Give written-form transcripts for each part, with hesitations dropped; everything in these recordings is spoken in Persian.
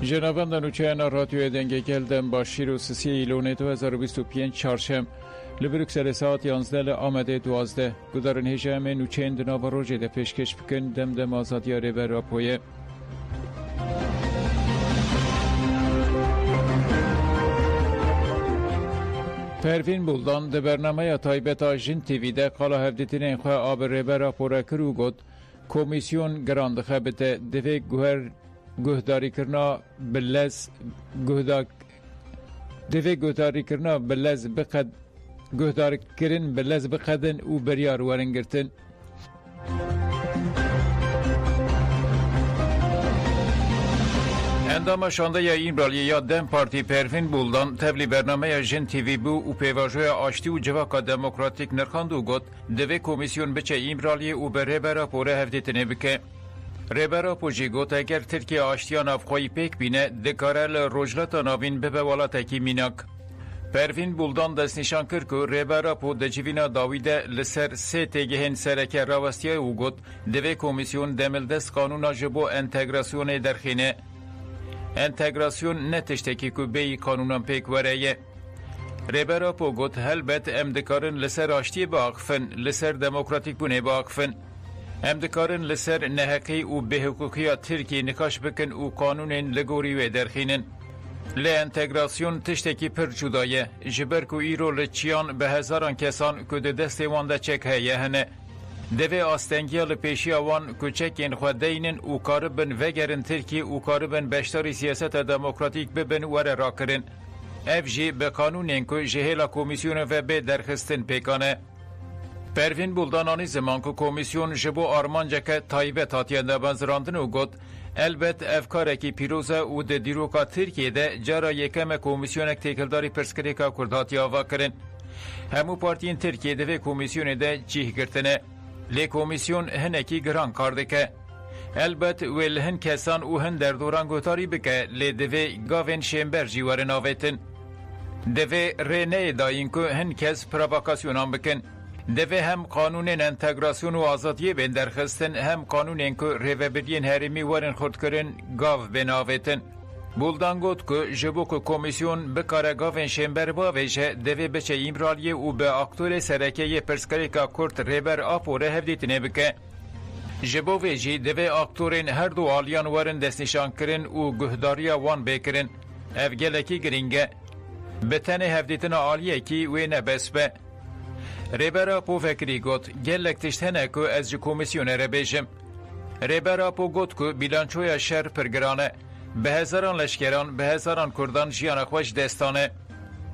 جنابم در نوچه رادیو دنگه گلدن با شیر و سسی ایلونه 2025 چهارشنبه لبروکسل ساعت 11 آمده 12 گدارن هجم نوچه اندناو روژه ده پیشکش بکن دم آزادی ریبر راپویه. پروین بولدان ده برنامه تایبت آجین تیوی ده قالا هفدیتین اینخواه آب ریبر راپوره کرو گد کمیسیون گراندخه بده دوی گهداری کرنا بلز گهداری کرنا بلز بقد گهداری کرن بلز بقدن او بریار ورنگرتن. اندام شانده یا این رالی یا دم پارتی پروین بولدان تبلی برنامه جن تیوی بو او پیواجوی آشتی و جواکا دموکراتیک نرخاندو گد دوی کمیسیون بچه این رالی او بره برا پوره هفدیتنه بکه. ریبرا پوچی گوت اگر ترکیه آشتیان افخوایی پیک بینه دکارل روجلتا ناوین به ولاتکی میناک. پروین بولدان دست نشان کرد که ریبرا پو دجوینا داویده لسر سه تگهن سرکه راوستیای او گوت دوی کمیسیون دمل دست قانونا جبو انتگراسیون درخینه. انتگراسیون نتشتکی که بی قانونان پیک وره. ریبرا پو گوت هلبت امدکارن لسر آشتی باقفن لسر دموکراتیک بونه باقفن. ام دکارن لسر نهقی و به حقوقی ترکی نکاش بکن و قانونین لگوری و درخینن. لی انتگراسیون تشتکی پر جدایه جبر که ایرو لچیان به هزاران کسان که ده دست وانده چک هیه هنه. دوی آستنگی لپیشی آوان که چکین خودینن و کاربن وگرن ترکی و کاربن بشتاری سیاست دموکراتیک ببن وره را کرن. اف جی به قانونین که جهیلا کمیسیون و به درخستن پیکانه. پروین بولدانانی زمان که کمیسیون جبو آرمانجا که تایبت هاتیان ده بنزراندن و گد البت افکارکی پیروزه و ده دیروکا ترکیه ده جارا یکم کمیسیونک تیکلداری پرسکریکا کردهاتی آوا کرن. همو پارتین ترکیه ده کمیسیون ده جیه گرتنه. لی کمیسیون هنکی گران کارده که. البت ویل هن کسان و هن در دوران گوتاری بکه لی دوی گاوین شیمبر جیوار ناویتن. دوی رینه داین که هن کس پروکاسیونان بکن. دوی هم قانون انتگراسیون و آزادی بین درخستن هم قانون که ریوبرین هرمی ورن خود کرن گاو بناویتن. بولدان گوت که جبو که کمیسیون بکاره گاوین شنبر باویجه دوی بچه ایمرالیه و به اکتور سرکه پرسکریکا کرد ریبر آپوره هفدیتنه بکه. جبو ویجی دوی اکتورین هر دو آلیان ورن دستنشان کرن و گهداریا وان بکرن. افگلکی گرینگه بتنه هفدیتنا آلیه کی وینه بسبه. ریبرا پو فکری گوت گلک تشتنه که از جی کمیسیونه را بیجم. ریبرا پو گوت که بیلانچوی شر پرگرانه به هزاران لشکران به هزاران کردان جیان خوش دستانه.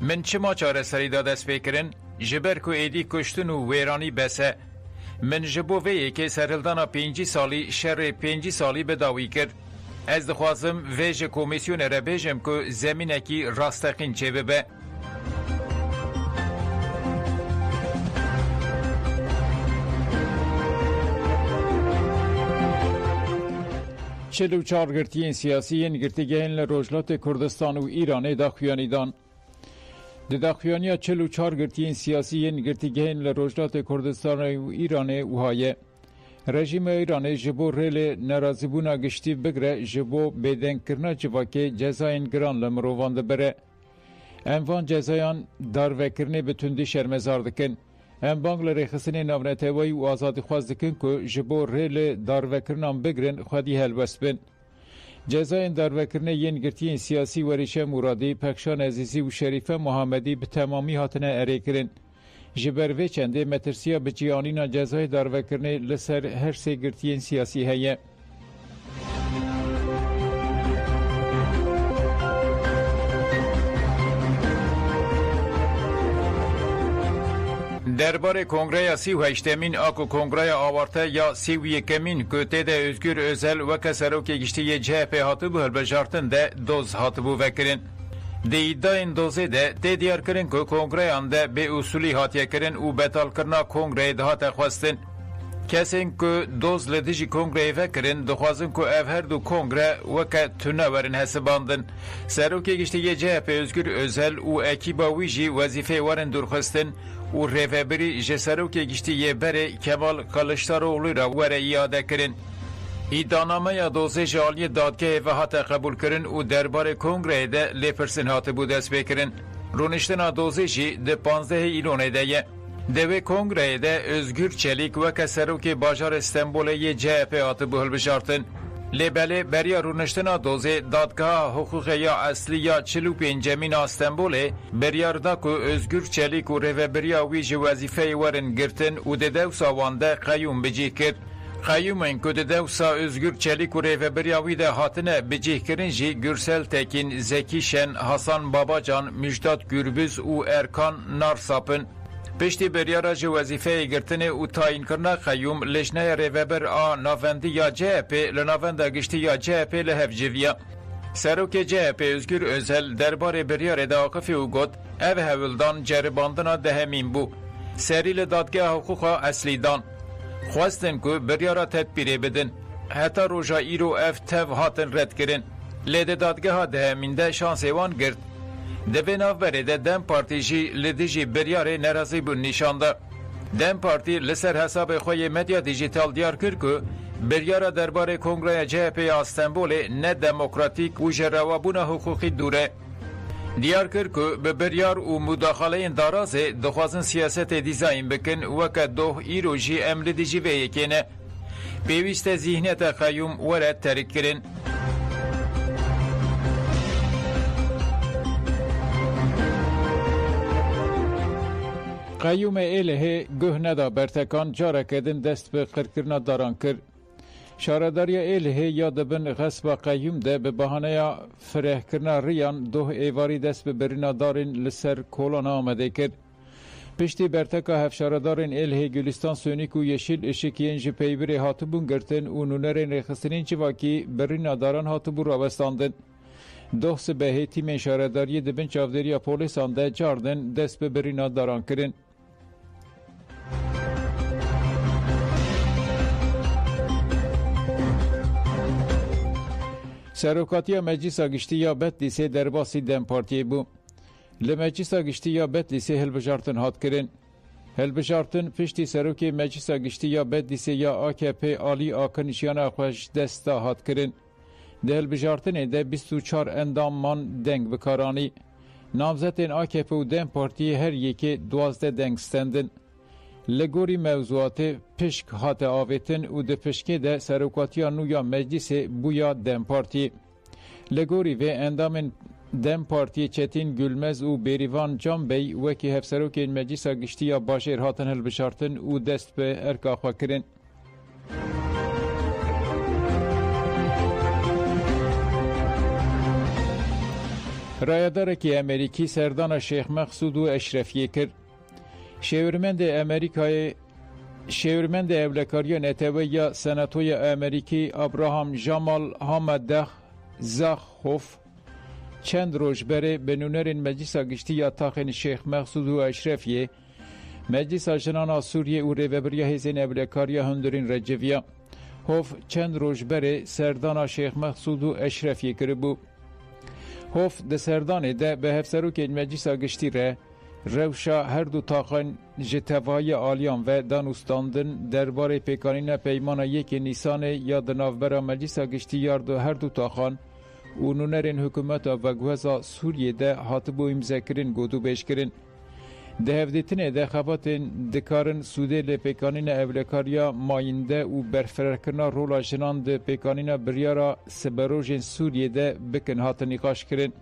من چما چاره سری دست بکرن جبر که ایدی کشتن و ویرانی بسه. من جبو ویه که سرلدانا 5 سالی شر 5 سالی بداوی کرد. از دخوازم ویج کمیسیونه را بیجم که زمینکی راستقین چه ببه. 44 گرتیین سیاسیین گرتیگهین لروجلات کردستان و ایران داخویانیدان. داخویانیا 44 گرتیین سیاسیین گرتیگهین لروجلات کردستان و ایران وهایه. رژیم ایران جبو ریل نرازیبونا گشتی بگره جبو بیدن کرنا جواکه جزاین گران لمروان دبره. انوان جزایان داروکرنه بتوندی شرمزار دکن. هم بانگل ریخستنی ناونتوایی و آزادی خواست دکن که جبو ریل داروکرنان بگرن خودی هلبست بن. جزاین داروکرنه ین گرتین سیاسی وریشه مرادی پکشان عزیزی و شریفه محمدی به تمامی هاتنه اره کرن. جبر و چنده مترسیا به جیانینا جزای داروکرنه لسر هر سه گرتین سیاسی هیه. درباره کنگره 38مین آکو کنگره آورته یا 31مین که تیده özgür özel و کسروک گشتی CHP هاتو بو هلبجارتن ده دوز هاتو بو وکرین. ده ایداین دوزه ده تیدیار کرن که کنگره آنده به اصولی هاتیه کرن و بطال کرنا کنگره ده هاته خواستن. کسین که دوز لدیجی کنگره وکرن دخوازن که اف هر دو کنگره وکه تونه ورن حساباندن. سروک گشتی CHP özgür özel و اکیبا ویجی وظیفه ورن درخواستن و ریفبری جسروک گشتی یه بره کمال کلشتاروغلو را وره ایاده کرن. ایدانامه یا دوزه جالی دادگاه و هات قبول کرن و دربار کنگره ده لیپرسن هات بود دست بکرن. رونشتنا دوزه جی ده 15 ایلونه ده یه. دوی کنگره ده özgür çelik و کسروک باجار استنبول CHP هات بو هلبجارتن. لیبله بریا رونشتنا دوزه دادگاه حقوق یا اصلی یا 45 استنبول بریار دا که özgür çelik و ریوبریا ویج وظیفه ورن گرتن و ده دو ساوانده قیوم بجی کرد. قیومین که ده دو سا özgür çelik و ریوبریا وی ده هاتنه بجی کرن جی گرسل تکین، زکی شن، حسن باباجان، مجداد گربز و ارکان نارساپن. پشتی بریارا جو وظیفه گرتنه و تاین کرنا قیوم لجنه ریوبر ناوندی یا CHP لناوند گشتی یا CHP لحف جویا. سروک CHP özgür özel دربار بریار داقفی و گد او هولدان جرباندنا دهمین بو. سریل دادگاه حقوقا اصلی دان. خواستن که بریارا تدبیره بدن. حتی روژا ایرو اف تف هاتن رد کرن. لیده دادگاه دهمین ده شانسیوان گرد. دوی نافبره ده دم پارتی جی لدیجی بریاره نرازی بون نشانده. دم پارتی لسر حساب خوی مدیا دیجیتال دیار کرد که بریاره درباره کنگره CHP استنبول نه دموکراتیک و جروابون حقوقی دوره. دیار کرد که به بریار و مداخله دارازه دخوازن سیاست دیزاین بکن وکه دوه ایرو جی امر دیجی وی کنه. پیویست ذهنیت قیوم ورد ترک کرن. قیوم ایله گه ندا برتکان جاره کدن دست به قرکرنا داران کر. شارداری ایله یا دبن غصب قیوم ده به بحانه فره کرنا ریان دوه ایواری دست به برینا دارین لسر کولان آمده کرد. پشتی برتکا هفشاردارین ایله گلستان سونیک و یشیل اشکین جی پیبری هاتبون گرتن و نونرین رخصنین چواکی برینا داران هاتبون راوستاندن. دوه سبهی تیم شارداری دبن چافدری پولیسان ده جاردن دست به برینا داران کرن. سروکاتی مجلس گشتی یا بد لیسه درباسی دم پارتی بو. لمجلس گشتی یا بد لیسه هلبجارتن هات کرن. هلبجارتن پشتی سروکی مجلس گشتی یا بد لیسه یا AKP آلی آکنشیان خوش دستا هات کرن. ده هلبجارتن ده 24 انداممان دنگ بکارانی. نامزدین AKP و دم پارتی هر یکی 12 دنگ ستندن. لگوری موضوعات پشک هات آویتن و ده پشکه ده سروکاتیا نویا مجلس بویا دم پارتی. لگوری و اندامن دم پارتی چتین گلمز و بریوان جان بی وکی هفسروکین مجلس گشتیا باشیر هاتن هلبشارتن و دست به ارکا خواه کرن. رایداره که امریکی سردان شیخ مقصود و اشرفیه کرد. شیورمند اولکاری نتوی یا سناتوی امریکی ابراهام جمال حامده زاخوف چند روز بره به نونرین مجلس گشتی یا تاخین شیخ مقصود و اشرفیه مجلس جنان سوریه و ریوبریا هیزین اولکاری هندرین رجویا هوف چند روز بره سردان شیخ مقصود و اشرفیه کربو. هوف ده سردان ده به هفسرو که مجلس گشتی ره روشا هر دو تاخن جتوای آلیان و دانستاندن درباره پیکانین پیمان 1 نیسان یا دنافبرا مجلس گشتی یارد هر دو تاخن و نونرین حکومت و گوزا سوریه ده هاتبو امزا کرن گودو بیش کرن. ده هفدیتنه ده خباتین دکارن سوده لپیکانین اولکاریا ماینده و برفرکرنا رولا جنان ده پیکانین بریارا سبروژن سوریه ده بکن هات نقاش کرن.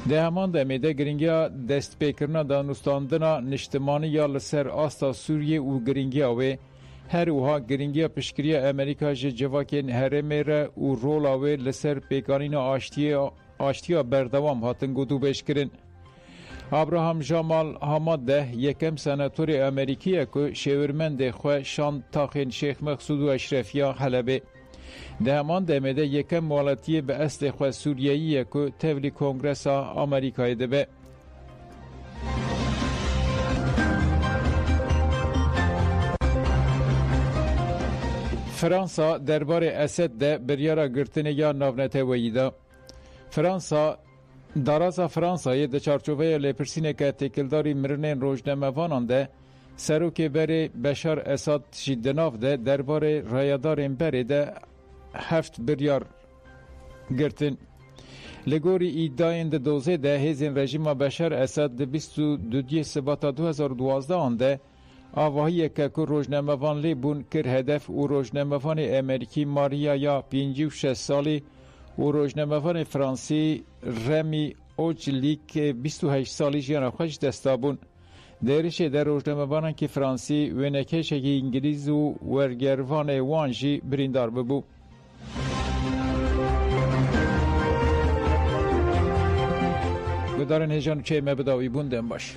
ده همان دمیده گرینگیا دست پیکرنا دانستاندنا نشتمانی یا لسر آستا سوریه و گرینگیا و هر اوها گرینگیا پشکریا امریکا جواکین هرمه را و رولاوه لسر پیکانین آشتیا بردوام هاتن گودو بیش کرن. ابراهام جمال حامده یکم سناتور امریکیه که شیورمند خواه شان تاخین شیخ مقصود و اشرفیا حلبه. ده همان دمیده یکم موالتی به اصل خواه سوریهیه که تولی کنگرس آمریکای ده به. فرانسا درباره اسد ده بریارا گرتنه یا ناونته ویده. فرانسا دارازا فرانسای ده چارچوبه لپرسینه که تکلداری مرنین روشنموانان ده سروک بر بشار اساد جدناف ده درباره رایدارین بره ده 7 بریار گرتن. لگوری ایداین ده دوزه ده هزین رژیم بشار اساد ده 22 سباتا 2012 آنده آواهی که روزنامه‌وان لیبون کر هدف و روزنامه‌وان امریکی ماریا یا 56 سالی و روزنامه‌وان فرانسی رمی اوجلیک 28 سالی جیان خوش دستابون. درش در روزنامه‌وان که فرانسی و نکش انگلیز و ورگروان وانجی بریندار ببو. گدارن هجان چه مبداوی بوندن باش.